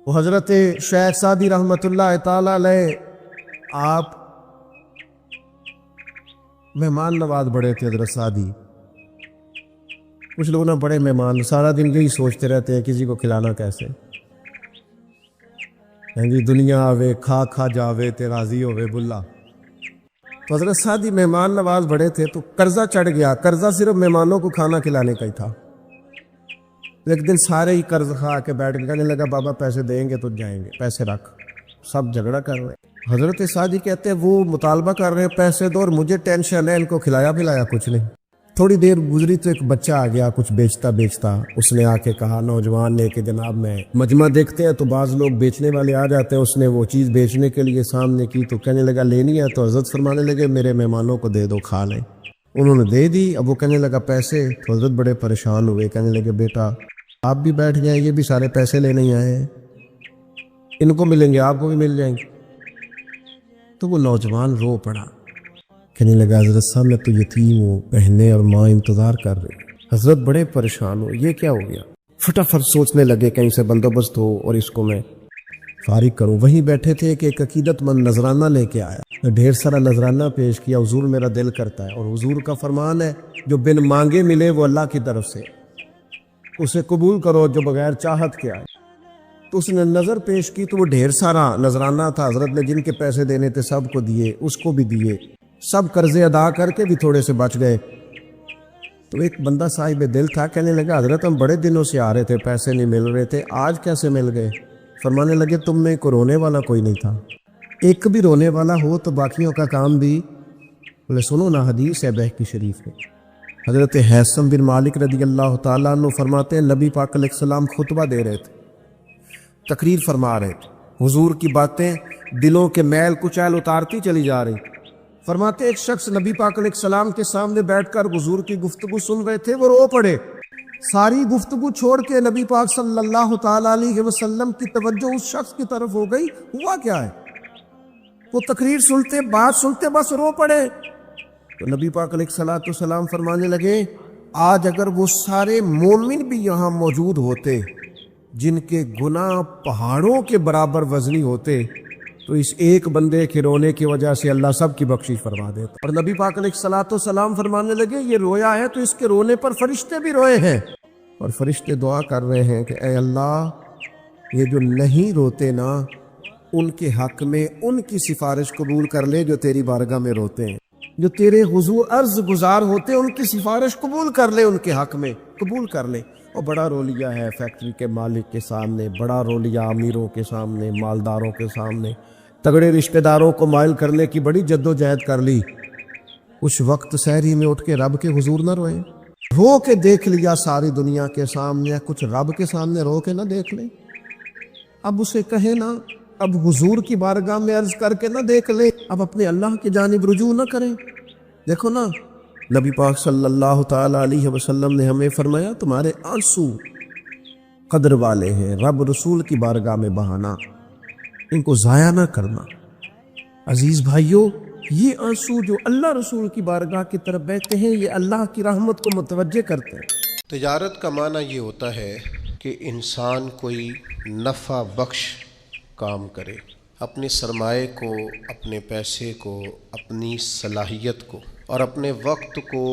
وہ حضرت شیخ سعدی رحمۃ اللہ تعالی علیہ آپ مہمان نواز بڑے تھے حضرت سعدی. کچھ لوگ نا بڑے مہمان سارا دن یہی سوچتے رہتے ہیں کسی کو کھلانا کیسے. جی دنیا آوے کھا کھا جاوے تے راضی ہوے بلا. تو حضرت سعدی مہمان نواز بڑے تھے تو قرضہ چڑھ گیا. قرضہ صرف مہمانوں کو کھانا کھلانے کا ہی تھا. ایک دن سارے ہی قرض کھا کے بیٹھ کے کہنے لگا بابا پیسے دیں گے تو جائیں گے, پیسے رکھ. سب جھگڑا کر رہے ہیں. حضرت سعدی کہتے ہیں وہ مطالبہ کر رہے ہیں پیسے دو اور مجھے ٹینشن ہے, ان کو کھلایا پلایا کچھ نہیں. تھوڑی دیر گزری تو ایک بچہ آ گیا کچھ بیچتا اس نے آ کے کہا نوجوان نے کہ جناب میں مجمع دیکھتے ہیں تو بعض لوگ بیچنے والے آ جاتے ہیں. اس نے وہ چیز بیچنے کے لیے سامنے کی تو کہنے لگا لینی ہے, تو حضرت فرمانے لگے میرے مہمانوں کو دے دو کھا لیں. انہوں نے دے دی. اب وہ کہنے لگا پیسے, تو حضرت بڑے پریشان ہوئے, کہنے لگے بیٹا آپ بھی بیٹھ جائیں, یہ بھی سارے پیسے لینے ہی آئے ہیں, ان کو ملیں گے آپ کو بھی مل جائیں گے. تو وہ نوجوان رو پڑا, کہنے لگا حضرت صاحب میں تو یتیم ہوں, بہنیں اور ماں انتظار کر رہی. حضرت بڑے پریشان ہو, یہ کیا ہو گیا؟ فٹافٹ سوچنے لگے کہیں سے بندوبست ہو اور اس کو میں فارغ کروں. وہیں بیٹھے تھے کہ ایک عقیدت مند نذرانہ لے کے آیا. ڈھیر سارا نذرانہ پیش کیا, حضور میرا دل کرتا ہے, اور حضور کا فرمان ہے جو بن مانگے ملے وہ اللہ کی طرف سے, اسے قبول کرو جو بغیر چاہت کے آئے. تو اس نے نظر پیش کی تو وہ ڈھیر سارا نذرانہ تھا. حضرت نے جن کے پیسے دینے تھے سب کو دیے, اس کو بھی دیے, سب قرضے ادا کر کے بھی تھوڑے سے بچ گئے. تو ایک بندہ صاحب دل تھا, کہنے لگا حضرت ہم بڑے دنوں سے آ رہے تھے, پیسے نہیں مل رہے تھے, آج کیسے مل گئے؟ فرمانے لگے تم میں کو رونے والا کوئی نہیں تھا, ایک بھی رونے والا ہو تو باقیوں کا کام بھی. بولے سنو نا, حدیث ہے بہقی شریف میں. حضرت حیثم بن مالک رضی اللہ تعالیٰ عنہ فرماتے ہیں نبی پاک علیہ السلام خطبہ دے رہے تھے, تقریر فرما رہے تھے, حضور کی باتیں دلوں کے میل کچیل اتارتی چلی جا رہی. فرماتے ایک شخص نبی پاک علیہ السلام کے سامنے بیٹھ کر حضور کی گفتگو سن رہے تھے, وہ رو پڑے. ساری گفتگو چھوڑ کے نبی پاک صلی اللہ تعالیٰ علیہ وسلم کی توجہ اس شخص کی طرف ہو گئی. ہوا کیا ہے؟ وہ تقریر سنتے بات سنتے بس رو پڑے. تو نبی پاک علیہ السلام فرمانے لگے آج اگر وہ سارے مومن بھی یہاں موجود ہوتے جن کے گناہ پہاڑوں کے برابر وزنی ہوتے تو اس ایک بندے کے رونے کی وجہ سے اللہ سب کی بخشش فرما دیتا. اور نبی پاک علیہ السلام فرمانے لگے یہ رویا ہے تو اس کے رونے پر فرشتے بھی روئے ہیں, اور فرشتے دعا کر رہے ہیں کہ اے اللہ یہ جو نہیں روتے نا ان کے حق میں ان کی سفارش قبول کر لے جو تیری بارگاہ میں روتے ہیں, جو تیرے حضور عرض گزار ہوتے ان کی سفارش قبول کر لے, ان کے حق میں قبول کر لے. اور بڑا رو لیا ہے فیکٹری کے مالک کے سامنے, بڑا رو لیا امیروں کے سامنے, مالداروں کے سامنے, تگڑے رشتہ داروں کو مائل کرنے کی بڑی جد و جہد کر لی. اس وقت سحری میں اٹھ کے رب کے حضور نہ روئے, رو کے دیکھ لیا ساری دنیا کے سامنے, کچھ رب کے سامنے رو کے نہ دیکھ لیں. اب اسے کہیں نا, اب حضور کی بارگاہ میں عرض کر کے نہ دیکھ لیں, اب اپنے اللہ کی جانب رجوع نہ کریں. دیکھو نا نبی پاک صلی اللہ تعالی علیہ وسلم نے ہمیں فرمایا تمہارے آنسو قدر والے ہیں, رب رسول کی بارگاہ میں بہانا, ان کو ضائع نہ کرنا. عزیز بھائیوں یہ آنسو جو اللہ رسول کی بارگاہ کی طرف بہتے ہیں یہ اللہ کی رحمت کو متوجہ کرتے ہیں. تجارت کا معنی یہ ہوتا ہے کہ انسان کوئی نفع بخش کام کرے, اپنے سرمایے کو, اپنے پیسے کو, اپنی صلاحیت کو اور اپنے وقت کو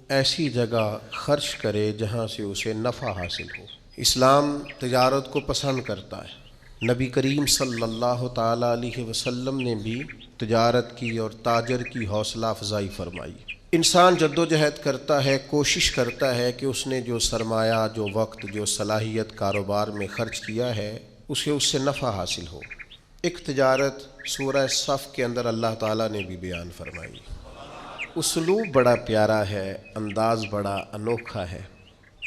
ایسی جگہ خرچ کرے جہاں سے اسے نفع حاصل ہو. اسلام تجارت کو پسند کرتا ہے. نبی کریم صلی اللہ تعالیٰ علیہ وسلم نے بھی تجارت کی اور تاجر کی حوصلہ افزائی فرمائی. انسان جد و جہد کرتا ہے, کوشش کرتا ہے کہ اس نے جو سرمایہ, جو وقت, جو صلاحیت کاروبار میں خرچ کیا ہے اسے اس سے نفع حاصل ہو. ایک تجارت سورہ صف کے اندر اللہ تعالیٰ نے بھی بیان فرمائی. اسلوب بڑا پیارا ہے, انداز بڑا انوکھا ہے,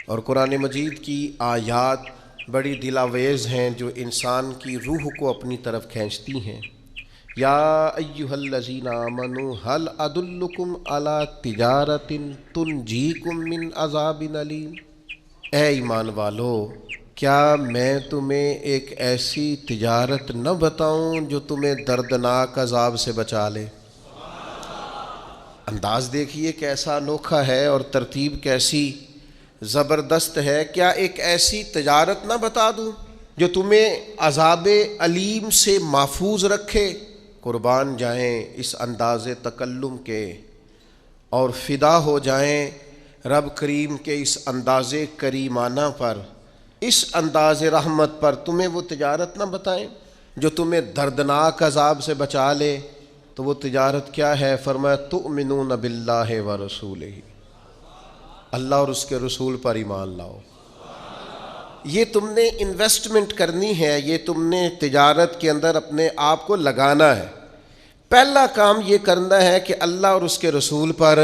اور قرآن مجید کی آیات بڑی دلاویز ہیں جو انسان کی روح کو اپنی طرف کھینچتی ہیں. یا ایھا الذین آمنوا ھل ادلکم علی تجارۃ تنجیکم من عذاب علیم. اے ایمان والو کیا میں تمہیں ایک ایسی تجارت نہ بتاؤں جو تمہیں دردناک عذاب سے بچا لے. انداز دیکھیے کیسا انوکھا ہے اور ترتیب کیسی زبردست ہے. کیا ایک ایسی تجارت نہ بتا دوں جو تمہیں عذاب علیم سے محفوظ رکھے، قربان جائیں اس انداز تکلم کے اور فدا ہو جائیں رب کریم کے اس انداز کریمانہ پر، اس انداز رحمت پر۔ تمہیں وہ تجارت نہ بتائیں جو تمہیں دردناک عذاب سے بچا لے؟ تو وہ تجارت کیا ہے؟ فرمایا تؤمنون باللہ ورسولہ، اللہ اور اس کے رسول پر ایمان لاؤ۔ یہ تم نے انویسٹمنٹ کرنی ہے، یہ تم نے تجارت کے اندر اپنے آپ کو لگانا ہے۔ پہلا کام یہ کرنا ہے کہ اللہ اور اس کے رسول پر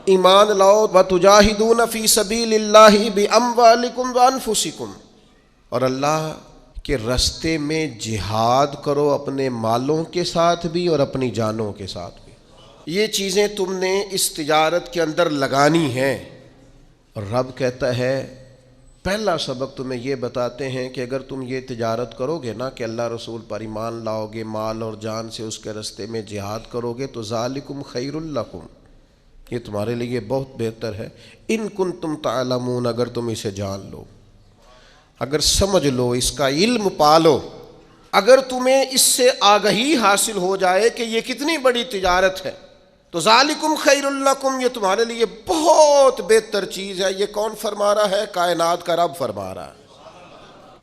ایمان لاؤ۔ وَتُجَاهِدُونَ فِي سَبِيلِ اللَّهِ بِأَمْوَالِكُمْ وَأَنفُسِكُمْ، اور اللہ کے رستے میں جہاد کرو، اپنے مالوں کے ساتھ بھی اور اپنی جانوں کے ساتھ بھی۔ یہ چیزیں تم نے اس تجارت کے اندر لگانی ہیں۔ اور رب کہتا ہے پہلا سبق تمہیں یہ بتاتے ہیں کہ اگر تم یہ تجارت کرو گے نا، کہ اللہ رسول پر ایمان لاؤ گے، مال اور جان سے اس کے رستے میں جہاد کرو گے، تو ذالکم خیر لکم، یہ تمہارے لیے بہت بہتر ہے، ان کنتم تعلمون، اگر تم اسے جان لو، اگر سمجھ لو، اس کا علم پالو، اگر تمہیں اس سے آگہی حاصل ہو جائے کہ یہ کتنی بڑی تجارت ہے، تو ذالکم خیر لکم، یہ تمہارے لیے بہت بہتر چیز ہے۔ یہ کون فرما رہا ہے؟ کائنات کا رب فرما رہا ہے۔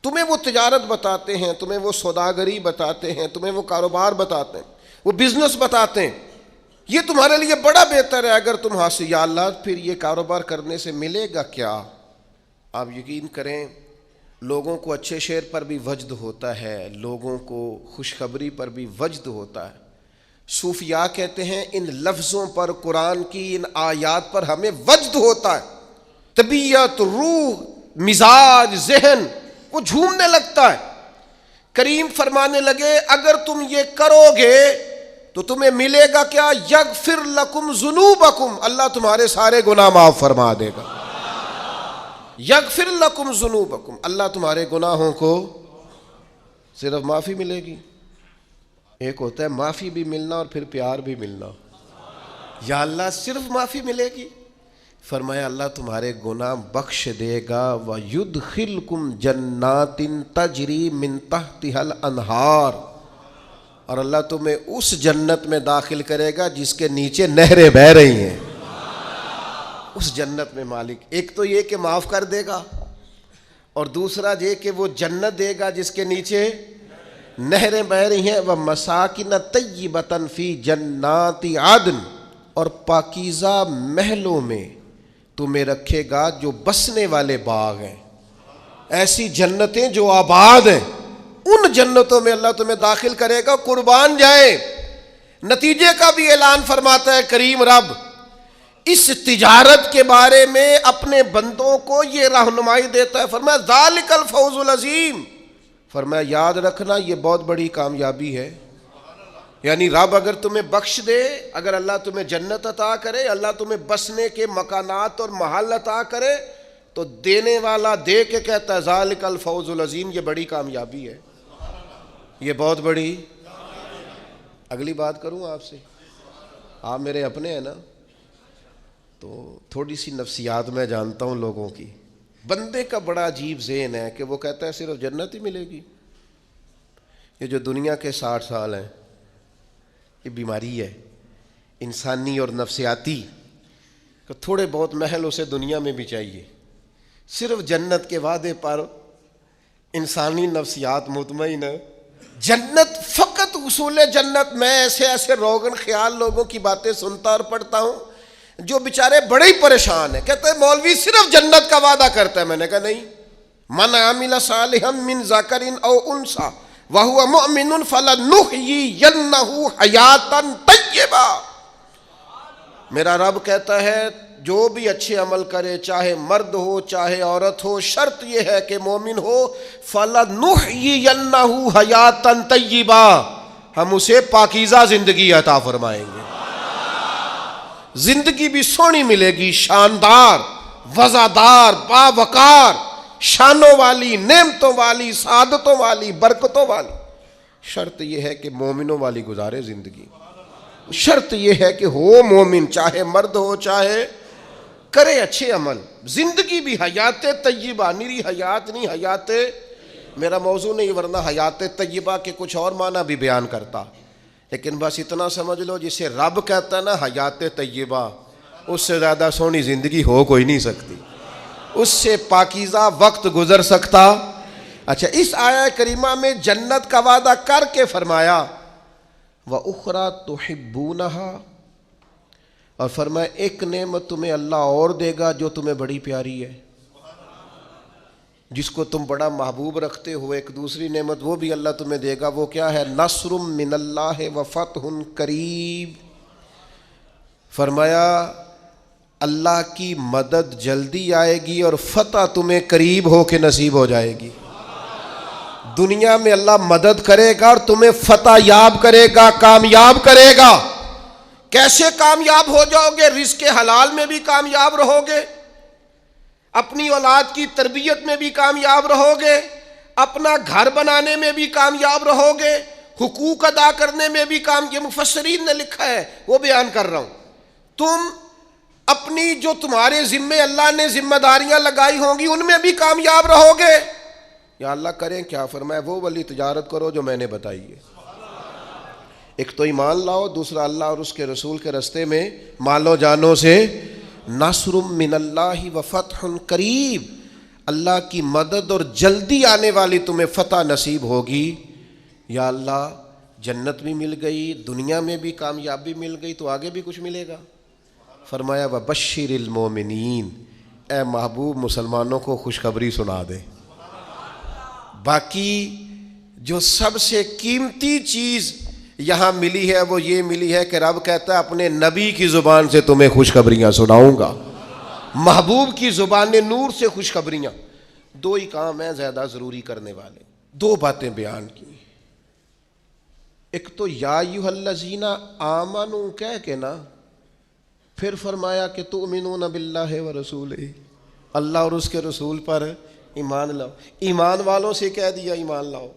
تمہیں وہ تجارت بتاتے ہیں، تمہیں وہ سوداگری بتاتے ہیں، تمہیں وہ کاروبار بتاتے ہیں، وہ بزنس بتاتے ہیں، یہ تمہارے لیے بڑا بہتر ہے اگر تم حاصل۔ یا اللہ پھر یہ کاروبار کرنے سے ملے گا کیا؟ آپ یقین کریں لوگوں کو اچھے شعر پر بھی وجد ہوتا ہے، لوگوں کو خوشخبری پر بھی وجد ہوتا ہے۔ صوفیاء کہتے ہیں ان لفظوں پر، قرآن کی ان آیات پر ہمیں وجد ہوتا ہے، طبیعت، روح، مزاج، ذہن وہ جھومنے لگتا ہے۔ کریم فرمانے لگے اگر تم یہ کرو گے تو تمہیں ملے گا کیا؟ یغفر لکم ذنوبکم، اللہ تمہارے سارے گناہ معاف فرما دے گا۔ یغفر لکم ذنوبکم، اللہ تمہارے گناہوں کو صرف معافی ملے گی۔ ایک ہوتا ہے معافی بھی ملنا اور پھر پیار بھی ملنا۔ یا اللہ صرف معافی ملے گی؟ فرمایا اللہ تمہارے گناہ بخش دے گا، وَيُدْخِلْكُمْ جَنَّاتٍ تَجْرِي مِن تَحْتِهَا الْأَنْهَارُ، اور اللہ تمہیں اس جنت میں داخل کرے گا جس کے نیچے نہریں بہہ رہی ہیں۔ اس جنت میں مالک ایک تو یہ کہ معاف کر دے گا، اور دوسرا یہ کہ وہ جنت دے گا جس کے نیچے نہریں بہہ رہی ہیں۔ وَمَسَاكِنَ طَيِّبَةً فِي جَنَّاتِ عَدْنٍ، اور پاکیزہ محلوں میں تمہیں رکھے گا جو بسنے والے باغ ہیں، ایسی جنتیں جو آباد ہیں، ان جنتوں میں اللہ تمہیں داخل کرے گا۔ قربان جائے نتیجے کا بھی اعلان فرماتا ہے کریم رب، اس تجارت کے بارے میں اپنے بندوں کو یہ رہنمائی دیتا ہے۔ فرمایا ذالک الفوز العظیم، فرمایا یاد رکھنا یہ بہت بڑی کامیابی ہے۔ یعنی رب اگر تمہیں بخش دے، اگر اللہ تمہیں جنت عطا کرے، اللہ تمہیں بسنے کے مکانات اور محل عطا کرے، تو دینے والا دے کے کہتا ہے ذالک الفوز العظیم، یہ بڑی کامیابی ہے، یہ بہت بڑی۔ اگلی بات کروں آپ سے، آپ میرے اپنے ہیں نا، تو تھوڑی سی نفسیات میں جانتا ہوں لوگوں کی۔ بندے کا بڑا عجیب ذہن ہے کہ وہ کہتا ہے صرف جنت ہی ملے گی۔ یہ جو دنیا کے 60 سال ہیں، یہ بیماری ہے انسانی اور نفسیاتی، کہ تھوڑے بہت محل اسے دنیا میں بھی چاہیے۔ صرف جنت کے وعدے پر انسانی نفسیات مطمئن ہے۔ جنت فقط حصول جنت، میں ایسے روغن خیال لوگوں کی باتیں سنتا اور پڑھتا ہوں جو بیچارے بڑے ہی پریشان ہیں، کہتے ہیں مولوی صرف جنت کا وعدہ کرتا ہے۔ میں نے کہا نہیں، من عمل صالحا من ذکر او انثى وهو مؤمن فلنحيينه حیاتا طیبہ، میرا رب کہتا ہے جو بھی اچھے عمل کرے، چاہے مرد ہو چاہے عورت ہو، شرط یہ ہے کہ مومن ہو، فَلَنُحْيِيَنَّهُ حَيَاتًا طَيِّبًا، ہم اسے پاکیزہ زندگی عطا فرمائیں گے، زندگی بھی سونی ملے گی، شاندار، وزادار، باوقار، شانوں والی، نعمتوں والی، سعادتوں والی، برکتوں والی۔ شرط یہ ہے کہ مومنوں والی گزارے زندگی، شرط یہ ہے کہ ہو مومن، چاہے مرد ہو چاہے کرے اچھے عمل، زندگی بھی حیات طیبہ، نیری حیات نہیں، حیات میرا موضوع نہیں، ورنہ حیات طیبہ کے کچھ اور معنی بھی بیان کرتا، لیکن بس اتنا سمجھ لو جسے رب کہتا ہے نا حیات طیبہ، اس سے زیادہ سونی زندگی ہو کوئی نہیں سکتی، اس سے پاکیزہ وقت گزر سکتا۔ اچھا، اس آیہ کریمہ میں جنت کا وعدہ کر کے فرمایا وَأُخْرَى تُحِبُّونَهَا، اور فرمایا ایک نعمت تمہیں اللہ اور دے گا جو تمہیں بڑی پیاری ہے، جس کو تم بڑا محبوب رکھتے ہو، ایک دوسری نعمت وہ بھی اللہ تمہیں دے گا۔ وہ کیا ہے؟ نصر من اللہ وفتح قریب۔ فرمایا اللہ کی مدد جلدی آئے گی اور فتح تمہیں قریب ہو کے نصیب ہو جائے گی۔ دنیا میں اللہ مدد کرے گا اور تمہیں فتح یاب کرے گا، کامیاب کرے گا۔ کیسے کامیاب ہو جاؤ گے؟ رزق حلال میں بھی کامیاب رہو گے، اپنی اولاد کی تربیت میں بھی کامیاب رہو گے، اپنا گھر بنانے میں بھی کامیاب رہو گے، حقوق ادا کرنے میں بھی یہ مفسرین نے لکھا ہے، وہ بیان کر رہا ہوں۔ تم اپنی جو تمہارے ذمے اللہ نے ذمہ داریاں لگائی ہوں گی ان میں بھی کامیاب رہو گے۔ یا اللہ کریں کیا؟ فرمایا وہ والی تجارت کرو جو میں نے بتائی ہے۔ ایک تو ایمان لاؤ، دوسرا اللہ اور اس کے رسول کے رستے میں مالو جانوں سے نصر من اللہ وفتح قریب، اللہ کی مدد اور جلدی آنے والی تمہیں فتح نصیب ہوگی۔ یا اللہ جنت بھی مل گئی، دنیا میں بھی کامیابی مل گئی، تو آگے بھی کچھ ملے گا۔ فرمایا وبشر المومنین، اے محبوب مسلمانوں کو خوشخبری سنا دے۔ باقی جو سب سے قیمتی چیز یہاں ملی ہے وہ یہ ملی ہے کہ رب کہتا ہے اپنے نبی کی زبان سے تمہیں خوشخبریاں سناؤں گا، محبوب کی زبان نور سے خوشخبریاں۔ دو ہی کام ہیں زیادہ ضروری کرنے والے، دو باتیں بیان کی۔ ایک تو یا ایھا الذین آمنوا کہہ کے نا، پھر فرمایا کہ تؤمنون باللہ ورسولہ، اللہ اور اس کے رسول پر ایمان لاؤ۔ ایمان والوں سے کہہ دیا ایمان لاؤ،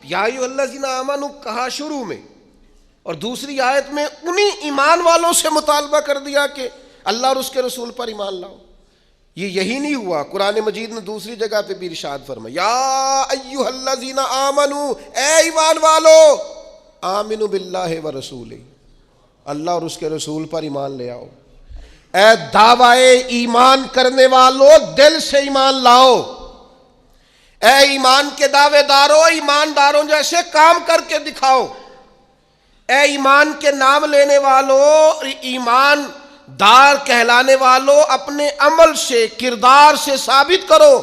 یا ایھا الذین آمنوا کہا شروع میں، اور دوسری آیت میں انہی ایمان والوں سے مطالبہ کر دیا کہ اللہ اور اس کے رسول پر ایمان لاؤ۔ یہی نہیں ہوا، قرآن مجید نے دوسری جگہ پہ بھی ارشاد فرمایا یا ایھا الذین آمنوا، اے ایمان والو، آمنوا باللہ ورسولہ، اللہ اور اس کے رسول پر ایمان لے آؤ۔ اے دعوی ایمان کرنے والو، دل سے ایمان لاؤ۔ اے ایمان کے دعوے داروں، ایمانداروں جیسے کام کر کے دکھاؤ۔ اے ایمان کے نام لینے والوں، ایمان دار کہلانے والوں، اپنے عمل سے، کردار سے ثابت کرو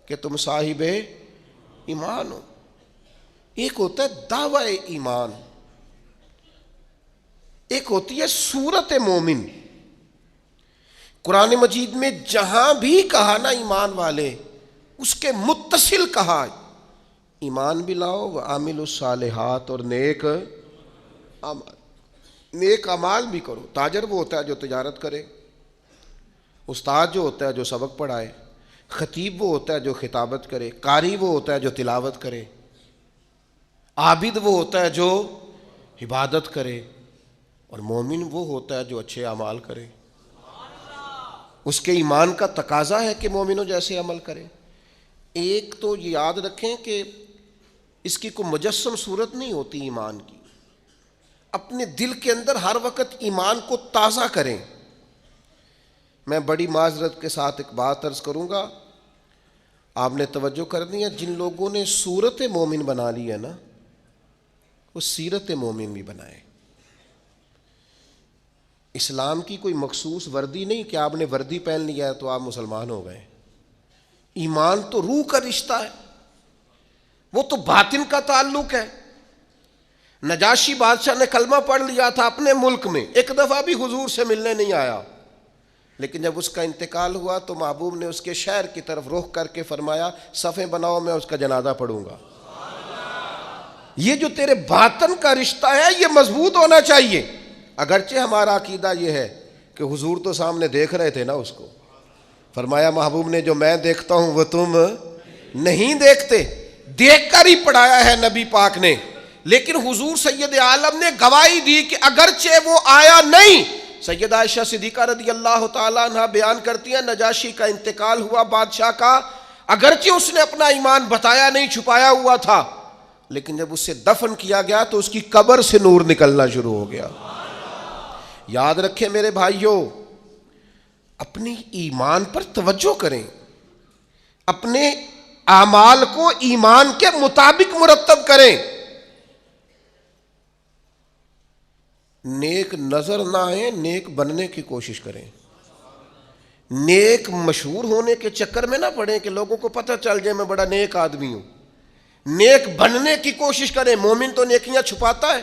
کہ تم صاحب ایمان ہو۔ ایک ہوتا ہے دعوی ایمان، ایک ہوتی ہے صورت مومن۔ قرآن مجید میں جہاں بھی کہا نا ایمان والے، اس کے متصل کہا ایمان بھی لاؤ وعاملوا الصالحات، اور نیک اعمال بھی کرو۔ تاجر وہ ہوتا ہے جو تجارت کرے، استاد جو ہوتا ہے جو سبق پڑھائے، خطیب وہ ہوتا ہے جو خطابت کرے، قاری وہ ہوتا ہے جو تلاوت کرے، عابد وہ ہوتا ہے جو عبادت کرے، اور مومن وہ ہوتا ہے جو اچھے اعمال کرے۔ اس کے ایمان کا تقاضا ہے کہ مومنوں جیسے عمل کرے۔ ایک تو یہ یاد رکھیں کہ اس کی کوئی مجسم صورت نہیں ہوتی ایمان کی، اپنے دل کے اندر ہر وقت ایمان کو تازہ کریں۔ میں بڑی معذرت کے ساتھ ایک بات عرض کروں گا، آپ نے توجہ کرنی ہے، جن لوگوں نے صورت مومن بنا لی ہے نا، وہ سیرت مومن بھی بنائے۔ اسلام کی کوئی مخصوص وردی نہیں کہ آپ نے وردی پہن لیا ہے تو آپ مسلمان ہو گئے۔ ایمان تو روح کا رشتہ ہے، وہ تو باطن کا تعلق ہے۔ نجاشی بادشاہ نے کلمہ پڑھ لیا تھا اپنے ملک میں، ایک دفعہ بھی حضور سے ملنے نہیں آیا، لیکن جب اس کا انتقال ہوا تو محبوب نے اس کے شہر کی طرف رخ کر کے فرمایا صفیں بناؤ، میں اس کا جنازہ پڑھوں گا۔ یہ جو تیرے باطن کا رشتہ ہے یہ مضبوط ہونا چاہیے۔ اگرچہ ہمارا عقیدہ یہ ہے کہ حضور تو سامنے دیکھ رہے تھے نا اس کو، فرمایا محبوب نے جو میں دیکھتا ہوں وہ تم نہیں دیکھتے، دیکھ کر ہی پڑھایا ہے نبی پاک نے، لیکن حضور سید عالم نے گواہی دی کہ اگرچہ وہ آیا نہیں۔ سیدہ عائشہ صدیقہ رضی اللہ تعالیٰ عنہ بیان کرتی ہیں نجاشی کا انتقال ہوا بادشاہ کا، اگرچہ اس نے اپنا ایمان بتایا نہیں، چھپایا ہوا تھا، لیکن جب اسے دفن کیا گیا تو اس کی قبر سے نور نکلنا شروع ہو گیا۔ یاد رکھیں میرے بھائیوں، اپنی ایمان پر توجہ کریں، اپنے اعمال کو ایمان کے مطابق مرتب کریں۔ نیک نظر نہ آئے، نیک بننے کی کوشش کریں۔ نیک مشہور ہونے کے چکر میں نہ پڑیں کہ لوگوں کو پتہ چل جائے میں بڑا نیک آدمی ہوں۔ نیک بننے کی کوشش کریں۔ مومن تو نیکیاں چھپاتا ہے،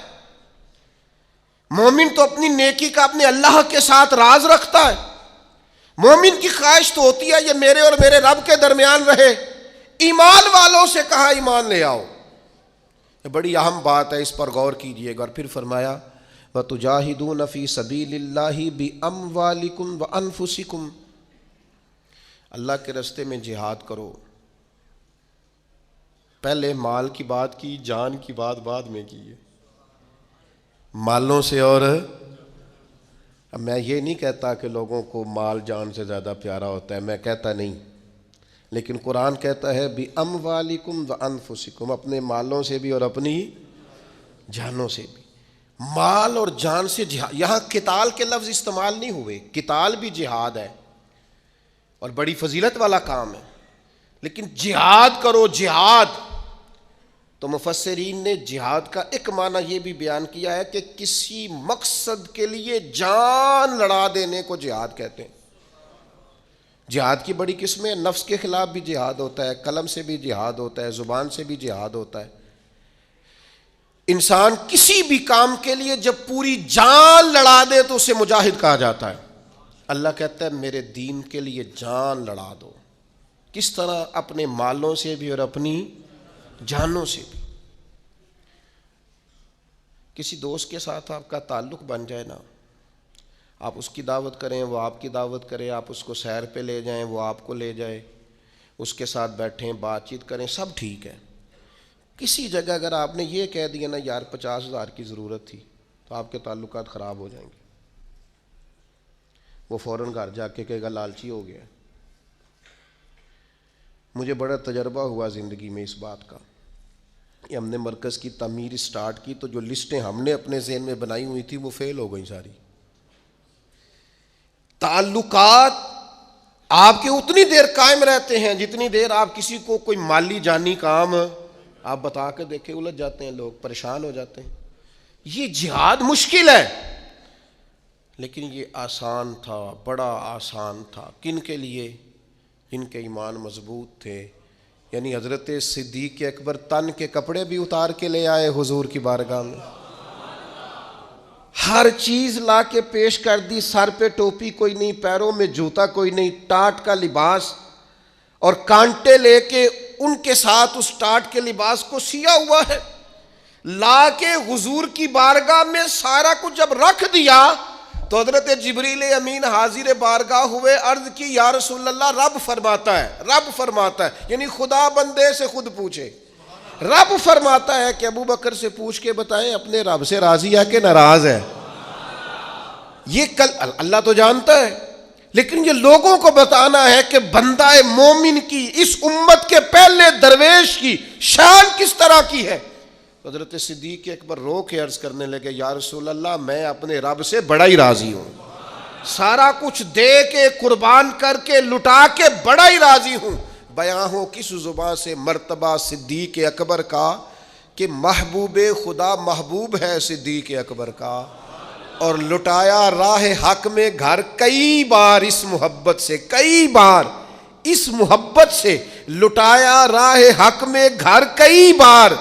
مومن تو اپنی نیکی کا اپنے اللہ کے ساتھ راز رکھتا ہے۔ مومن کی خواہش تو ہوتی ہے یہ میرے اور میرے رب کے درمیان رہے۔ ایمان والوں سے کہا ایمان لے آؤ، یہ بڑی اہم بات ہے، اس پر غور کیجئے گا۔ اور پھر فرمایا وَتُجَاهِدُونَ فِي سَبِيلِ اللَّهِ بِأَمْوَالِكُمْ وَأَنفُسِكُمْ، اللہ کے راستے میں جہاد کرو۔ پہلے مال کی بات کی، جان کی بات بعد میں کی ہے، مالوں سے۔ اور اب میں یہ نہیں کہتا کہ لوگوں کو مال جان سے زیادہ پیارا ہوتا ہے، میں کہتا نہیں، لیکن قرآن کہتا ہے بِأَمْوَالِكُمْ وَأَنفُسِكُمْ، اپنے مالوں سے بھی اور اپنی جانوں سے بھی۔ مال اور جان سے جہاد، یہاں قتال کے لفظ استعمال نہیں ہوئے، قتال بھی جہاد ہے اور بڑی فضیلت والا کام ہے، لیکن جہاد کرو، جہاد۔ تو مفسرین نے جہاد کا ایک معنی یہ بھی بیان کیا ہے کہ کسی مقصد کے لیے جان لڑا دینے کو جہاد کہتے ہیں۔ جہاد کی بڑی قسمیں، نفس کے خلاف بھی جہاد ہوتا ہے، قلم سے بھی جہاد ہوتا ہے، زبان سے بھی جہاد ہوتا ہے۔ انسان کسی بھی کام کے لیے جب پوری جان لڑا دے تو اسے مجاہد کہا جاتا ہے۔ اللہ کہتا ہے میرے دین کے لیے جان لڑا دو۔ کس طرح؟ اپنے مالوں سے بھی اور اپنی جانوں سے بھی۔ کسی دوست کے ساتھ آپ کا تعلق بن جائے نا، آپ اس کی دعوت کریں، وہ آپ کی دعوت کرے، آپ اس کو سیر پہ لے جائیں، وہ آپ کو لے جائے، اس کے ساتھ بیٹھیں، بات چیت کریں، سب ٹھیک ہے۔ کسی جگہ اگر آپ نے یہ کہہ دیا نا یار 50,000 کی ضرورت تھی، تو آپ کے تعلقات خراب ہو جائیں گے۔ وہ فوراً گھر جا کے کہے گا لالچی ہو گیا۔ مجھے بڑا تجربہ ہوا زندگی میں اس بات کا۔ یہ ہم نے مرکز کی تعمیر سٹارٹ کی تو جو لسٹیں ہم نے اپنے ذہن میں بنائی ہوئی تھی وہ فیل ہو گئیں ساری۔ تعلقات آپ کے اتنی دیر قائم رہتے ہیں جتنی دیر آپ کسی کو کوئی مالی جانی کام آپ بتا کے دیکھیں، الجھ جاتے ہیں لوگ، پریشان ہو جاتے ہیں۔ یہ جہاد مشکل ہے لیکن یہ آسان تھا، بڑا آسان تھا۔ کن کے لیے؟ جن کے ایمان مضبوط تھے۔ یعنی حضرت صدیق اکبر تن کے کپڑے بھی اتار کے لے آئے حضور کی بارگاہ میں، ہر چیز لا کے پیش کر دی، سر پہ ٹوپی کوئی نہیں، پیروں میں جوتا کوئی نہیں، ٹاٹ کا لباس، اور کانٹے لے کے ان کے ساتھ اس ٹاٹ کے لباس کو سیا ہوا ہے، لا کے حضور کی بارگاہ میں سارا کچھ جب رکھ دیا تو حضرت جبریل امین حاضر بارگاہ ہوئے، عرض کی یا رسول اللہ، رب فرماتا ہے، رب فرماتا ہے، یعنی خدا بندے سے خود پوچھے، رب فرماتا ہے کہ ابو بکر سے پوچھ کے بتائیں اپنے رب سے راضی ہے کہ ناراض ہے۔ یہ اللہ تو جانتا ہے، لیکن یہ لوگوں کو بتانا ہے کہ بندہ مومن کی، اس امت کے پہلے درویش کی شان کس طرح کی ہے۔ حضرت صدیق اکبر رو کے عرض کرنے لگے یا رسول اللہ، میں اپنے رب سے بڑا ہی راضی ہوں، سارا کچھ دے کے قربان کر کے لٹا کے بڑا ہی راضی ہوں۔ بیان ہو کس زبان سے مرتبہ صدیق اکبر کا کہ محبوب خدا محبوب ہے صدیق اکبر کا، اور لٹایا راہ حق میں گھر کئی بار اس محبت سے، کئی بار اس محبت سے لٹایا راہ حق میں گھر کئی بار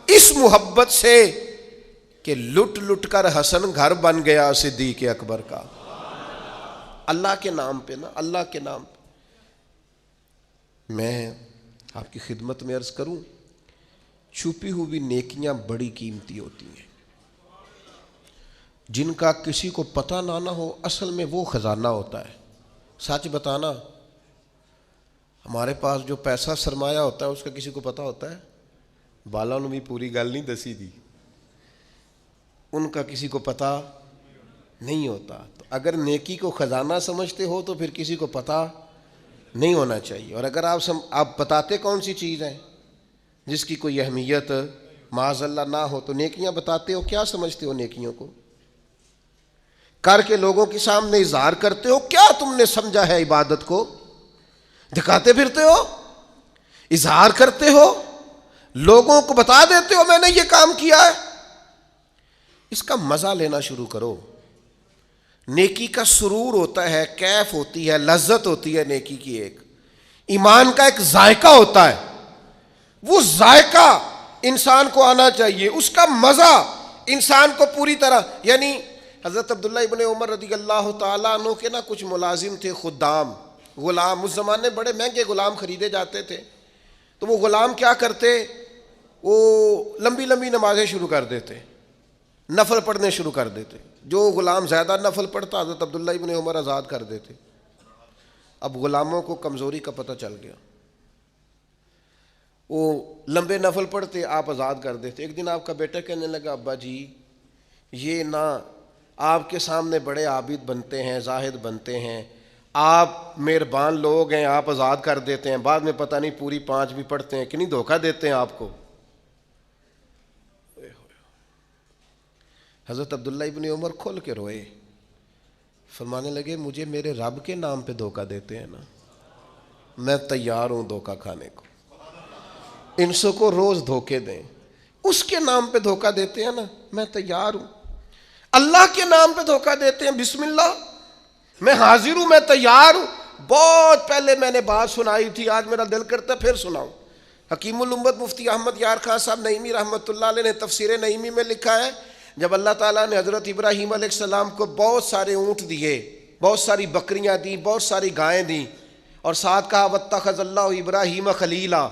اس محبت سے کہ لٹ لٹ کر حسن گھر بن گیا صدیق اکبر کا۔ اللہ کے نام پہ نا، اللہ کے نام پہ۔ میں آپ کی خدمت میں عرض کروں، چھپی ہوئی نیکیاں بڑی قیمتی ہوتی ہیں، جن کا کسی کو پتہ نہ ہو، اصل میں وہ خزانہ ہوتا ہے۔ سچ بتانا، ہمارے پاس جو پیسہ سرمایہ ہوتا ہے اس کا کسی کو پتہ ہوتا ہے؟ بالا نے بھی پوری گل نہیں دسی دی، ان کا کسی کو پتہ نہیں ہوتا۔ تو اگر نیکی کو خزانہ سمجھتے ہو تو پھر کسی کو پتہ نہیں ہونا چاہیے۔ اور اگر آپ بتاتے کون سی چیز ہے جس کی کوئی اہمیت معاذ اللہ نہ ہو، تو نیکیاں بتاتے ہو، کیا سمجھتے ہو نیکیوں کو؟ کر کے لوگوں کے سامنے اظہار کرتے ہو، کیا تم نے سمجھا ہے عبادت کو؟ دکھاتے پھرتے ہو، اظہار کرتے ہو، لوگوں کو بتا دیتے ہو میں نے یہ کام کیا ہے۔ اس کا مزہ لینا شروع کرو۔ نیکی کا سرور ہوتا ہے، کیف ہوتی ہے، لذت ہوتی ہے نیکی کی، ایک ایمان کا ایک ذائقہ ہوتا ہے، وہ ذائقہ انسان کو آنا چاہیے، اس کا مزہ انسان کو پوری طرح، یعنی حضرت عبداللہ ابن عمر رضی اللہ تعالیٰ عنہ کے نا کچھ ملازم تھے، خدام، غلام، اس زمانے میں بڑے مہنگے غلام خریدے جاتے تھے، تو وہ غلام کیا کرتے، وہ لمبی لمبی نمازیں شروع کر دیتے، نفل پڑھنے شروع کر دیتے، جو غلام زیادہ نفل پڑھتا حضرت عبداللہ ابن عمر آزاد کر دیتے۔ اب غلاموں کو کمزوری کا پتہ چل گیا، وہ لمبے نفل پڑھتے، آپ آزاد کر دیتے۔ ایک دن آپ کا بیٹا کہنے لگا ابا جی یہ نہ آپ کے سامنے بڑے عابد بنتے ہیں، زاہد بنتے ہیں، آپ مہربان لوگ ہیں، آپ آزاد کر دیتے ہیں، بعد میں پتہ نہیں پوری 5 بھی پڑھتے ہیں کہ نہیں، دھوکہ دیتے ہیں آپ کو۔ حضرت عبداللہ ابن عمر کھل کے روئے، فرمانے لگے مجھے میرے رب کے نام پہ دھوکہ دیتے ہیں نا، میں تیار ہوں دھوکہ کھانے کو، ان سو کو روز دھوکے دیں، اس کے نام پہ دھوکہ دیتے ہیں نا، میں تیار ہوں۔ اللہ کے نام پہ دھوکہ دیتے ہیں، بسم اللہ، میں حاضر ہوں، میں تیار ہوں۔ بہت پہلے میں نے بات سنائی تھی، آج میرا دل کرتا ہے پھر سناؤں۔ حکیم الامت مفتی احمد یار خان صاحب نعیمی رحمۃ اللہ علیہ نے تفسیر نعیمی میں لکھا ہے، جب اللہ تعالیٰ نے حضرت ابراہیم علیہ السلام کو بہت سارے اونٹ دیے، بہت ساری بکریاں دیں، بہت ساری گائیں دیں، اور ساتھ کہا واتخذ اللہ ابراہیم خلیلا،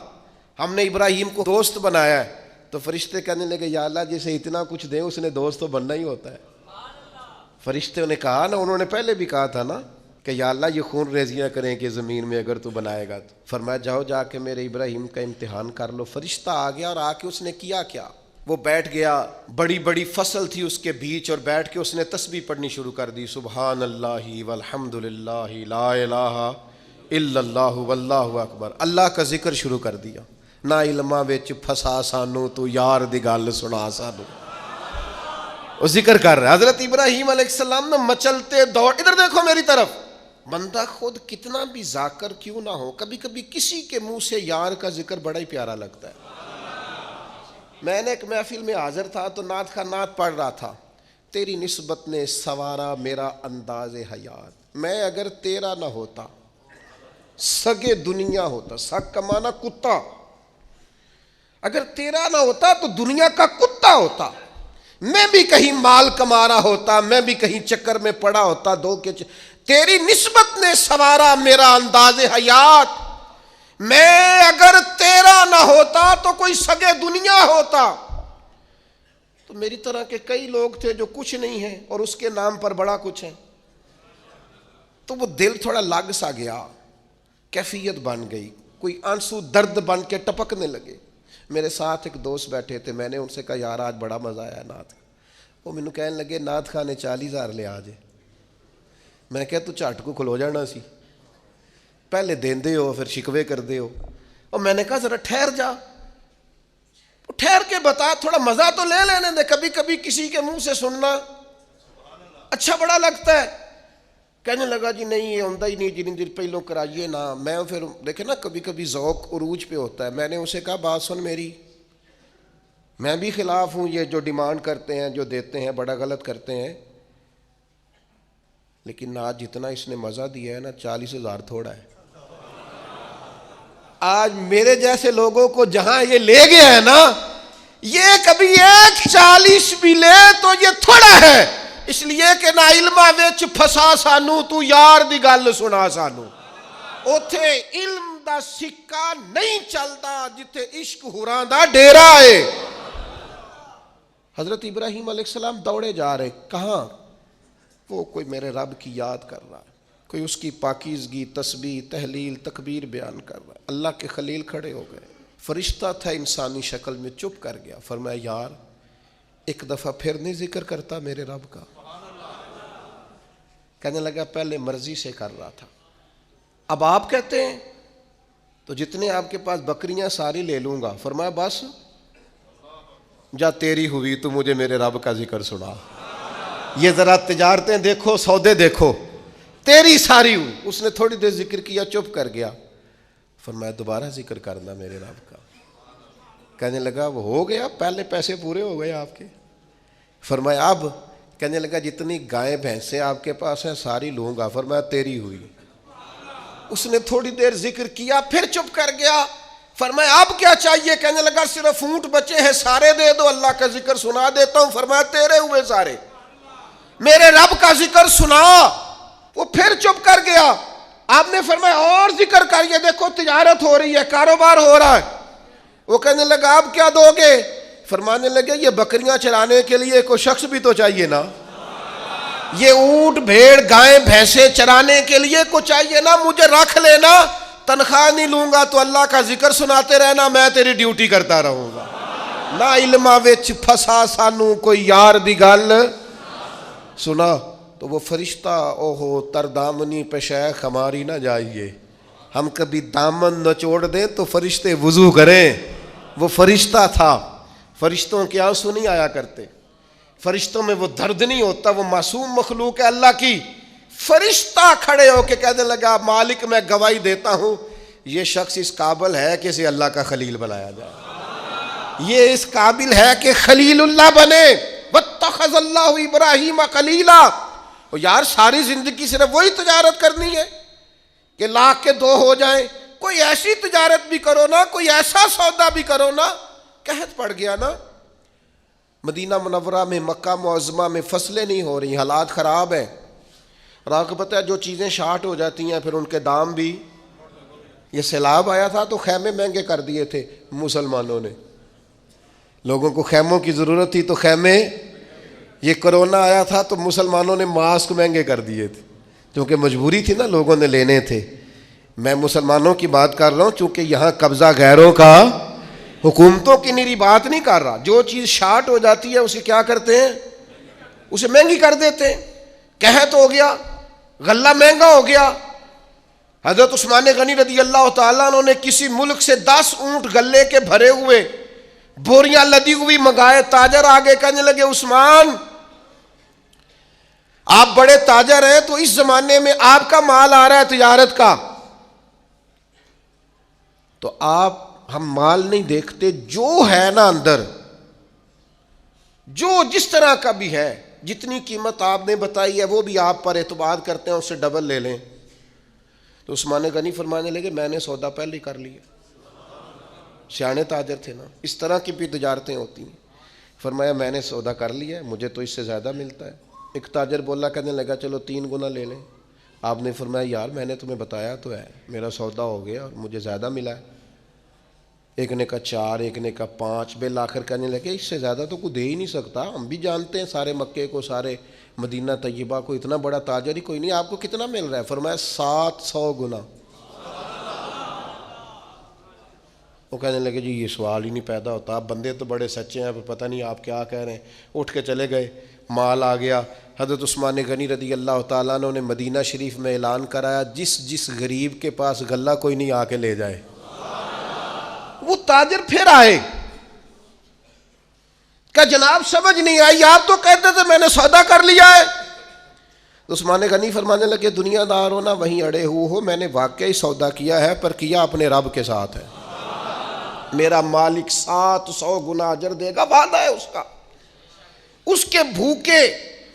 ہم نے ابراہیم کو دوست بنایا ہے، تو فرشتے کہنے لگے یا اللہ جسے اتنا کچھ دیں اس نے دوست تو بننا ہی ہوتا ہے۔ فرشتوں نے کہا نا، انہوں نے پہلے بھی کہا تھا نا کہ یا اللہ یہ خون ریزیاں کریں کہ زمین میں اگر تو بنائے گا تو، فرمایا جاؤ جا کے میرے ابراہیم کا امتحان کر لو۔ فرشتہ آ گیا اور آ کے اس نے کیا کیا، وہ بیٹھ گیا، بڑی بڑی فصل تھی اس کے بیچ، اور بیٹھ کے اس نے تسبیح پڑھنی شروع کر دی، سبحان اللہ والحمد للہ لا الہ الا اللہ واللہ اکبر، اللہ کا ذکر شروع کر دیا۔ نہ علماں وچ پھسا سانو تو یار دی گل سنا سانو، وہ ذکر کر رہا ہے۔ حضرت ابراہیم علیہ السلام نے مچلتے دوڑ، ادھر دیکھو میری طرف، بندہ خود کتنا بھی ذاکر کیوں نہ ہو، کبھی کبھی کسی کے منہ سے یار کا ذکر بڑا ہی پیارا لگتا ہے۔ میں نے ایک محفل میں حاضر تھا تو نعت کا نعت پڑھ رہا تھا، تیری نسبت نے سوارا میرا انداز حیات، میں اگر تیرا نہ ہوتا سگے دنیا ہوتا، سگ کا معنی کتا، اگر تیرا نہ ہوتا تو دنیا کا کتا ہوتا، میں بھی کہیں مال کما رہا ہوتا، میں بھی کہیں چکر میں پڑا ہوتا، تیری نسبت نے سوارا میرا انداز حیات، میں اگر تیرا نہ ہوتا تو کوئی سگے دنیا ہوتا۔ تو میری طرح کے کئی لوگ تھے جو کچھ نہیں ہیں اور اس کے نام پر بڑا کچھ ہے، تو وہ دل تھوڑا لگ سا گیا، کیفیت بن گئی، کوئی آنسو درد بن کے ٹپکنے لگے۔ میرے ساتھ ایک دوست بیٹھے تھے، میں نے ان سے کہا یار آج بڑا مزہ آیا نعت کا، وہ مینوں کہنے لگے نعت خان نے 40,000 لے آ جے، میں کہا تو جھٹ کو کھلو جانا سی، پہلے دیندے ہو پھر شکوے کر دے ہو، اور میں نے کہا ذرا ٹھہر جا، ٹھہر کے بتا، تھوڑا مزہ تو لے لینے دے، کبھی کبھی کسی کے منہ سے سننا اچھا بڑا لگتا ہے۔ کہنے لگا جی نہیں یہ ہوتا ہی نہیں، جن دن پہلوں کرائیے نا، میں پھر دیکھیں نا کبھی کبھی ذوق عروج پہ ہوتا ہے، میں نے اسے کہا بات سن میری، میں بھی خلاف ہوں یہ جو ڈیمانڈ کرتے ہیں، جو دیتے ہیں، بڑا غلط کرتے ہیں، لیکن آج جتنا اس نے مزہ دیا ہے نا 40,000 تھوڑا ہے۔ آج میرے جیسے لوگوں کو جہاں یہ لے گیا ہے نا، یہ کبھی 1.40 بھی لے تو یہ تھوڑا ہے، اس لیے کہ نہ علماں وچ پھسا سانو تو یار دی گل سنا سانو، اوتھے علم دا سکہ نہیں چلدا جتھے عشق ہوراں دا ڈیرا ہے۔ حضرت ابراہیم علیہ السلام دوڑے جا رہے، کہاں؟ وہ کوئی میرے رب کی یاد کر رہا ہے، کوئی اس کی پاکیزگی، تسبیح، تحلیل، تکبیر بیان کر رہا ہے۔ اللہ کے خلیل کھڑے ہو گئے، فرشتہ تھا انسانی شکل میں، چپ کر گیا، فرمایا یار ایک دفعہ پھر نہیں ذکر کرتا میرے رب کا؟ کہنے لگا پہلے مرضی سے کر رہا تھا، اب آپ کہتے ہیں تو جتنے آپ کے پاس بکریاں ساری لے لوں گا. فرمایا بس جا تیری ہوئی تو مجھے میرے رب کا ذکر سنا. یہ ذرا تجارتیں دیکھو, سودے دیکھو, تیری ساری ہوئی. اس نے تھوڑی دیر ذکر کیا, چپ کر گیا. فرمایا دوبارہ ذکر کرنا میرے رب کا. کہنے لگا وہ ہو گیا, پہلے پیسے پورے ہو گئے آپ کے. فرمایا اب؟ کہنے لگا جتنی گائیں بھینسیں آپ کے پاس ہیں ساری لوں گا. فرمایا تیری ہوئی. اس نے تھوڑی دیر ذکر کیا, پھر چپ کر گیا. فرمایا اب کیا چاہیے؟ کہنے لگا صرف اونٹ بچے ہیں, سارے دے دو, اللہ کا ذکر سنا دیتا ہوں. فرمایا تیرے ہوئے سارے, میرے رب کا ذکر سنا. وہ پھر چپ کر گیا. آپ نے فرمایا اور ذکر کر, یہ دیکھو تجارت ہو رہی ہے, کاروبار ہو رہا ہے. وہ کہنے لگا اب کیا دو گے؟ فرمانے لگے یہ بکریاں چرانے کے لیے کوئی شخص بھی تو چاہیے نا, یہ اونٹ بھیڑ گائیں بھینسیں چرانے کے لیے کو چاہیے نا. مجھے رکھ لینا, تنخواہ نہیں لوں گا تو اللہ کا ذکر سناتے رہنا, میں تیری ڈیوٹی کرتا رہوں گا. نہ علماں وچ پھسا سانو کوئی یار دی گل سنا. تو وہ فرشتہ اوہو تردامنی پہ شیخ ہماری نہ جائیے, ہم کبھی دامن نچوڑ دیں تو فرشتے وضو کریں. وہ فرشتہ تھا, فرشتوں کے آنسو نہیں آیا کرتے, فرشتوں میں وہ درد نہیں ہوتا, وہ معصوم مخلوق ہے اللہ کی. فرشتہ کھڑے ہو کے کہنے لگا مالک میں گواہی دیتا ہوں یہ شخص اس قابل ہے کہ اسے اللہ کا خلیل بنایا جائے, یہ اس قابل ہے کہ خلیل اللہ بنے. واتخذ اللہ ابراہیم خلیلا. اور یار ساری زندگی صرف وہی تجارت کرنی ہے کہ لاکھ کے دو ہو جائیں؟ کوئی ایسی تجارت بھی کرو نا, کوئی ایسا سودا بھی کرو نا. قحط پڑ گیا نا مدینہ منورہ میں, مکہ معظمہ میں فصلیں نہیں ہو رہی, حالات خراب ہیں. اور آپ کو پتہ ہے جو چیزیں شارٹ ہو جاتی ہیں پھر ان کے دام بھی. یہ سیلاب آیا تھا تو خیمے مہنگے کر دیے تھے مسلمانوں نے, لوگوں کو خیموں کی ضرورت تھی تو خیمے. یہ کرونا آیا تھا تو مسلمانوں نے ماسک مہنگے کر دیے تھے کیونکہ مجبوری تھی نا, لوگوں نے لینے تھے. میں مسلمانوں کی بات کر رہا ہوں چونکہ یہاں قبضہ غیروں کا, حکومتوں کی میری بات نہیں کر رہا. جو چیز شارٹ ہو جاتی ہے اسے کیا کرتے ہیں, اسے مہنگی کر دیتے ہیں. قحط ہو گیا, غلہ مہنگا ہو گیا. حضرت عثمان غنی رضی اللہ تعالیٰ عنہ نے کسی ملک سے 10 اونٹ غلے کے بھرے ہوئے بوریاں لدی ہوئی منگائے. تاجر آگے کہنے لگے عثمان آپ بڑے تاجر ہیں تو اس زمانے میں آپ کا مال آ رہا ہے تجارت کا, تو آپ ہم مال نہیں دیکھتے, جو ہے نا اندر, جو جس طرح کا بھی ہے, جتنی قیمت آپ نے بتائی ہے وہ بھی آپ پر اعتبار کرتے ہیں, اس سے ڈبل لے لیں. تو عثمان غنی فرمانے لگے میں نے سودا پہلے ہی کر لیا. سیانے تاجر تھے نا, اس طرح کی بھی تجارتیں ہوتی ہیں. فرمایا میں نے سودا کر لیا ہے, مجھے تو اس سے زیادہ ملتا ہے. ایک تاجر بولا, کہنے لگا چلو 3 گنا لے لیں. آپ نے فرمایا یار میں نے تمہیں بتایا تو ہے, میرا سودا ہو گیا اور مجھے زیادہ ملا ہے. ایک نے کہا 4, ایک نے کہا 5. بالآخر کہنے لگے اس سے زیادہ تو کوئی دے ہی نہیں سکتا, ہم بھی جانتے ہیں سارے مکے کو, سارے مدینہ طیبہ کو, اتنا بڑا تاجر ہی کوئی نہیں. آپ کو کتنا مل رہا ہے؟ فرمایا 700 گنا. وہ کہنے لگے جی یہ سوال ہی نہیں پیدا ہوتا, آپ بندے تو بڑے سچے ہیں, پتہ نہیں آپ کیا کہہ رہے ہیں. اٹھ کے چلے گئے, مال آ گیا. حضرت عثمان غنی رضی اللہ تعالیٰ عنہ نے مدینہ شریف میں اعلان کرایا جس جس غریب کے پاس غلہ کوئی نہیں آ کے لے جائے. وہ تاجر پھر آئے, کہ جناب سمجھ نہیں آئی, آپ تو کہتے تھے میں نے سودا کر لیا ہے. عثمان غنی فرمانے لگے دنیا دار ہو نا وہیں اڑے ہوئے ہو, میں نے واقعی سودا کیا ہے پر کیا اپنے رب کے ساتھ ہے. میرا مالک 700 گنا اجر دے گا, وعدہ ہے اس کا. اس کے بھوکے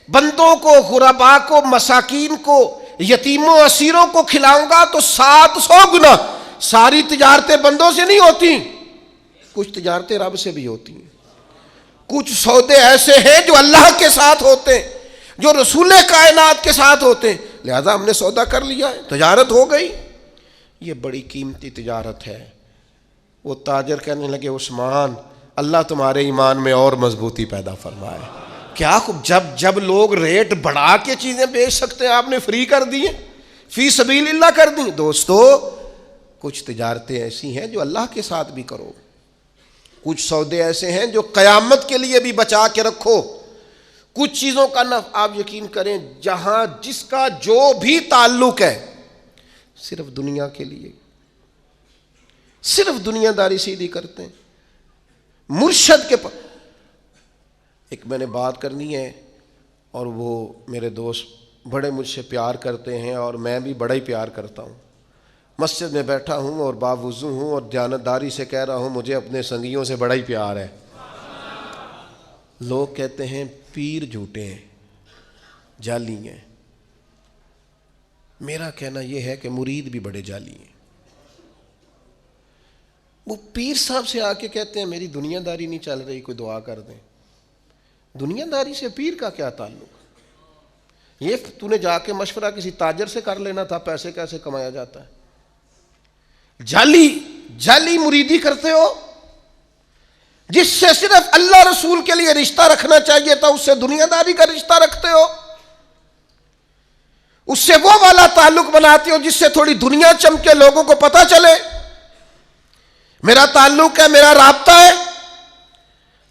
بندوں کو, غربا کو, مساکین کو, یتیموں اسیروں کو کھلاؤں گا تو 700 گنا. ساری تجارتیں بندوں سے نہیں ہوتی, کچھ تجارتیں رب سے بھی ہوتی ہیں. کچھ سودے ایسے ہیں جو اللہ کے ساتھ ہوتے ہیں, جو رسول کائنات کے ساتھ ہوتے ہیں, لہذا ہم نے سودا کر لیا ہے, تجارت ہو گئی. یہ بڑی قیمتی تجارت ہے. وہ تاجر کہنے لگے عثمان اللہ تمہارے ایمان میں اور مضبوطی پیدا فرمائے. کیا جب لوگ ریٹ بڑھا کے چیزیں بیچ سکتے ہیں آپ نے فری کر دی ہیں, فی سبیل اللہ کر دی. دوستو کچھ تجارتیں ایسی ہیں جو اللہ کے ساتھ بھی کرو, کچھ سودے ایسے ہیں جو قیامت کے لیے بھی بچا کے رکھو. کچھ چیزوں کا آپ یقین کریں جہاں جس کا جو بھی تعلق ہے صرف دنیا کے لیے، صرف دنیا داری سیدھی کرتے ہیں۔ مرشد کے پاس ایک میں نے بات کرنی ہے، اور وہ میرے دوست بڑے مجھ سے پیار کرتے ہیں اور میں بھی بڑا ہی پیار کرتا ہوں۔ مسجد میں بیٹھا ہوں اور باوضو ہوں اور دیانتداری سے کہہ رہا ہوں مجھے اپنے سنگیوں سے بڑا ہی پیار ہے۔ لوگ کہتے ہیں پیر جھوٹے ہیں، جعلی ہیں۔ میرا کہنا یہ ہے کہ مرید بھی بڑے جعلی ہیں۔ وہ پیر صاحب سے آ کے کہتے ہیں میری دنیا داری نہیں چل رہی، کوئی دعا کر دیں۔ دنیا داری سے پیر کا کیا تعلق؟ یہ تو نے جا کے مشورہ کسی تاجر سے کر لینا تھا، پیسے کیسے کمایا جاتا ہے۔ جعلی مریدی کرتے ہو، جس سے صرف اللہ رسول کے لیے رشتہ رکھنا چاہیے تھا اس سے دنیا داری کا رشتہ رکھتے ہو، اس سے وہ والا تعلق بناتے ہو جس سے تھوڑی دنیا چمکے، لوگوں کو پتہ چلے میرا تعلق ہے، میرا رابطہ ہے۔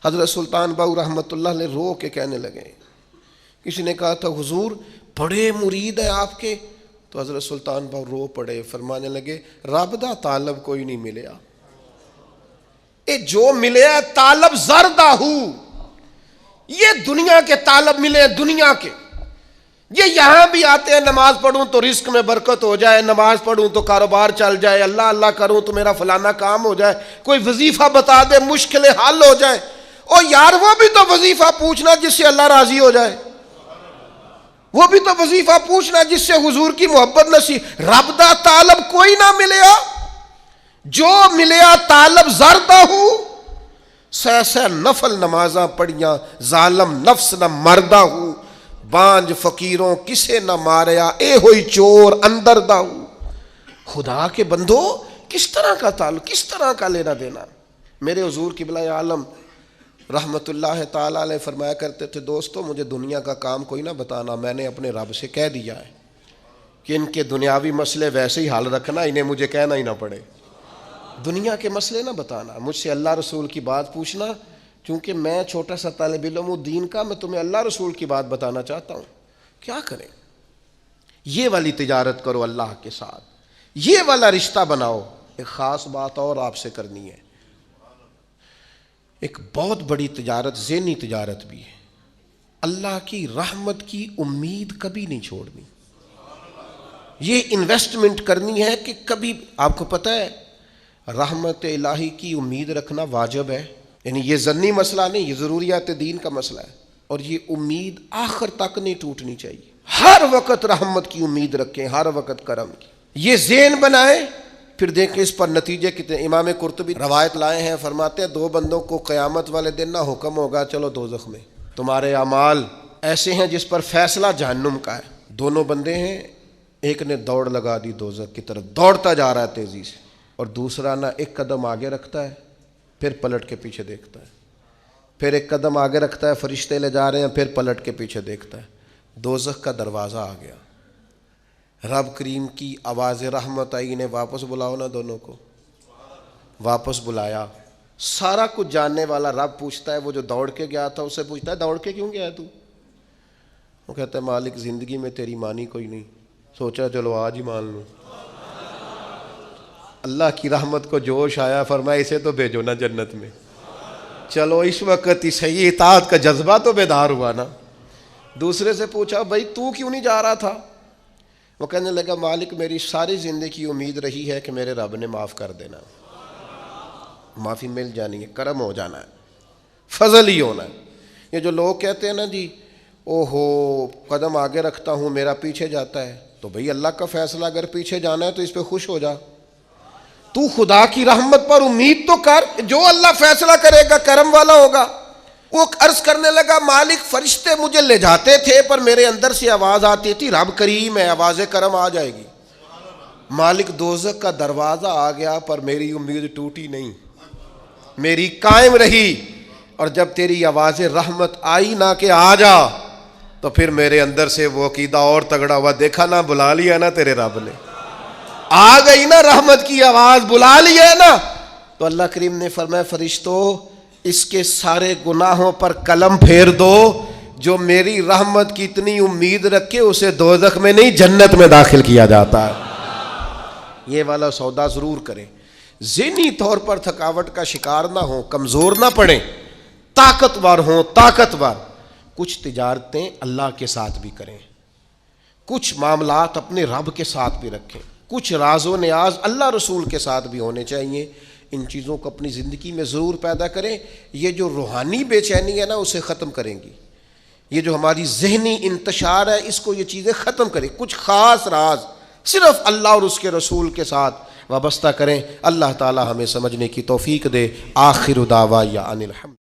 حضرت سلطان باؤ رحمۃ اللہ علیہ رو کے کہنے لگے، کسی نے کہا تھا حضور بڑے مرید ہیں آپ کے، تو حضرت سلطان باؤ رو پڑے، فرمانے لگے رب دا طالب کوئی نہیں ملیا، اے جو ملے طالب زردہ ہو، یہ دنیا کے طالب ملے، دنیا کے۔ یہ یہاں بھی آتے ہیں نماز پڑھوں تو رزق میں برکت ہو جائے، نماز پڑھوں تو کاروبار چل جائے، اللہ اللہ کروں تو میرا فلانا کام ہو جائے، کوئی وظیفہ بتا دے مشکلیں حل ہو جائیں۔ او یار وہ بھی تو وظیفہ پوچھنا جس سے اللہ راضی ہو جائے، وہ بھی تو وظیفہ پوچھنا جس سے حضور کی محبت نصیب۔ رب دا طالب کوئی نہ ملیا، جو ملیا طالب زردہ ہو، سہ نفل نمازاں پڑھیاں، ظالم نفس نہ مردہ ہو، بانج فقیروں کسے نہ ماریا، اے ہوئی چور اندر دا ہو۔ خدا کے بندو کس طرح کا تعلق، کس طرح کا لینا دینا۔ میرے حضور قبلہ عالم رحمت اللہ تعالیٰ علیہ فرمایا کرتے تھے دوستو مجھے دنیا کا کام کوئی نہ بتانا، میں نے اپنے رب سے کہہ دیا ہے کہ ان کے دنیاوی مسئلے ویسے ہی حل رکھنا، انہیں مجھے کہنا ہی نہ پڑے، دنیا کے مسئلے نہ بتانا، مجھ سے اللہ رسول کی بات پوچھنا، چونکہ میں چھوٹا سا طالب علم ہوں دین کا، میں تمہیں اللہ رسول کی بات بتانا چاہتا ہوں۔ کیا کریں؟ یہ والی تجارت کرو اللہ کے ساتھ، یہ والا رشتہ بناؤ۔ ایک خاص بات اور آپ سے کرنی ہے، ایک بہت بڑی تجارت، ذہنی تجارت بھی ہے، اللہ کی رحمت کی امید کبھی نہیں چھوڑنی۔ یہ انویسٹمنٹ کرنی ہے کہ کبھی، آپ کو پتہ ہے رحمت الہی کی امید رکھنا واجب ہے، یعنی یہ ضمنی مسئلہ نہیں، یہ ضروریات دین کا مسئلہ ہے، اور یہ امید آخر تک نہیں ٹوٹنی چاہیے۔ ہر وقت رحمت کی امید رکھیں، ہر وقت کرم کی، یہ ذہن بنائیں، پھر دیکھیں اس پر نتیجے کتنے۔ امام قرطبی روایت لائے ہیں، فرماتے ہیں دو بندوں کو قیامت والے دن نہ حکم ہوگا چلو دوزخ میں، تمہارے اعمال ایسے ہیں جس پر فیصلہ جہنم کا ہے۔ دونوں بندے ہیں، ایک نے دوڑ لگا دی دوزخ کی طرف، دوڑتا جا رہا ہے تیزی سے، اور دوسرا نہ ایک قدم آگے رکھتا ہے پھر پلٹ کے پیچھے دیکھتا ہے، پھر ایک قدم آگے رکھتا ہے، فرشتے لے جا رہے ہیں، پھر پلٹ کے پیچھے دیکھتا ہے۔ دوزخ کا دروازہ آ گیا، رب کریم کی آواز رحمت آئی، انہیں واپس بلاؤ نا، دونوں کو واپس بلایا۔ سارا کچھ جاننے والا رب پوچھتا ہے، وہ جو دوڑ کے گیا تھا اسے پوچھتا ہے دوڑ کے کیوں گیا تو؟ وہ کہتا ہے مالک زندگی میں تیری مانی کوئی نہیں، سوچا چلو آج ہی مان لوں۔ اللہ کی رحمت کو جوش آیا، فرمایا اسے تو بھیجو نا جنت میں، چلو اس وقت ہی صحیح اطاعت کا جذبہ تو بیدار ہوا نا۔ دوسرے سے پوچھا بھائی تو کیوں نہیں جا رہا تھا؟ وہ کہنے لگا مالک میری ساری زندگی کی امید رہی ہے کہ میرے رب نے معاف کر دینا، معافی مل جانی ہے، کرم ہو جانا ہے، فضل ہی ہونا ہے۔ یہ جو لوگ کہتے ہیں نا جی اوہو قدم آگے رکھتا ہوں میرا پیچھے جاتا ہے، تو بھئی اللہ کا فیصلہ اگر پیچھے جانا ہے تو اس پہ خوش ہو جا، تو خدا کی رحمت پر امید تو کر، جو اللہ فیصلہ کرے گا کرم والا ہوگا۔ وہ عرض کرنے لگا مالک فرشتے مجھے لے جاتے تھے پر میرے اندر سے آواز آتی تھی رب کریم ہے، آواز کرم آ جائے گی۔ مالک دوزخ کا دروازہ آ گیا پر میری امید ٹوٹی نہیں، میری قائم رہی، اور جب تیری آواز رحمت آئی نہ کہ آ جا، تو پھر میرے اندر سے وہ عقیدہ اور تگڑا ہوا، دیکھا نا بلا لیا نا تیرے رب نے، آ گئی نا رحمت کی آواز، بلا لیا نا۔ تو اللہ کریم نے فرمایا فرشتوں اس کے سارے گناہوں پر قلم پھیر دو، جو میری رحمت کی اتنی امید رکھے اسے دوزخ میں نہیں جنت میں داخل کیا جاتا ہے۔ یہ والا سودا ضرور کریں. ذہنی طور پر تھکاوٹ کا شکار نہ ہوں، کمزور نہ پڑیں، طاقتور ہوں، طاقتور. کچھ تجارتیں اللہ کے ساتھ بھی کریں، کچھ معاملات اپنے رب کے ساتھ بھی رکھیں، کچھ راز و نیاز اللہ رسول کے ساتھ بھی ہونے چاہیے. ان چیزوں کو اپنی زندگی میں ضرور پیدا کریں. یہ جو روحانی بے چینی ہے نا، اسے ختم کریں گی. یہ جو ہماری ذہنی انتشار ہے، اس کو یہ چیزیں ختم کریں. کچھ خاص راز صرف اللہ اور اس کے رسول کے ساتھ وابستہ کریں. اللہ تعالی ہمیں سمجھنے کی توفیق دے. آخر دعوانا ان الحمد